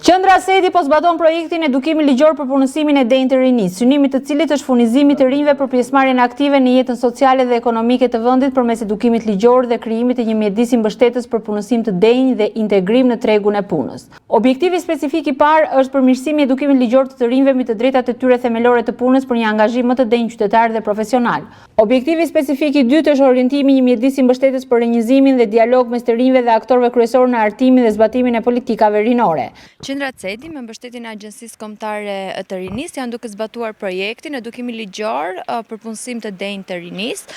Qendra Sedi po zbaton projektin edukimi ligjor për punësimin e denjtë të rinisë, synimi të cilit është furnizimi të rinjve për pjesëmarrjen aktive në jetën sociale dhe ekonomike të vendit përmes edukimit ligjor dhe krijimit të një mjedisi mbështetës për punësim të denjë dhe integrim në tregun e punës. Objektivi specifik i parë është përmirësimi i edukimit ligjor të rinjve mbi të drejtat e tyre themelore të punës për një angazhim më të denjë qytetar dhe profesional. Objektivi specifik i dytë është orientimi i një mjedisi mbështetës për rinjizimin dhe dialog mes të rinjve dhe aktorëve kryesorë në hartimin dhe zbatimin e politikave rinore. Qendra Sedi me mbështetjen e Agjencisë Kombëtare të Rinisë janë duke zbatuar projektin edukimi ligjor për punësim të denjtë të rinisë,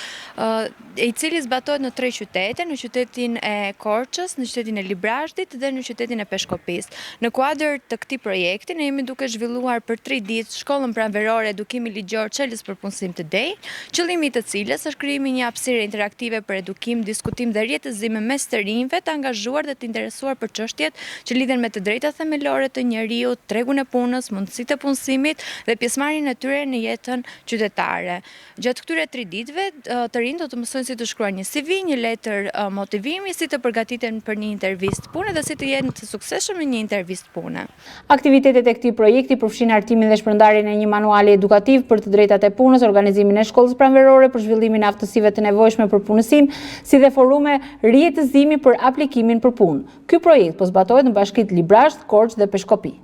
i cili zbatohet në 3 qytete, në qytetin e Korçës, në qytetin e Librazhdit dhe në qytetin e Peshkopis. Në kuadër të këtij projekti ne jemi duke zhvilluar për 3 ditë shkollën pranverore edukimi ligjor çelës për punësim të denjtë, qëllimi i të cilës është krijimi një hapësire interaktive për edukim, diskutim dhe rjetëzim mes të rinjve të angazhuar dhe të interesuar për çështjet që lidhen me të drejtat themelore të njeriut, tregun e punës, mundësitë e punësimit dhe pjesëmarrjen e tyre në jetën qytetare. Gjatë këtyre 3 ditëve, të rinjtë do të mësojnë si të shkruajnë një CV, një letër motivimi, si të përgatiten për një intervistë pune dhe si të jenë të suksesshëm në një intervistë pune. Aktivitetet e këtij projekti përfshin hartimin dhe shpërndarjen e një manuali edukativ për të drejtat e punës, organizimin e shkollës pranverore për zhvillimin e aftësive të nevojshme për punësim, si dhe forume rjetëzimi për aplikimin për punë. Ky projekt po zbatohet në bashkitë Librazhd, Korçë dhe Peshkopi.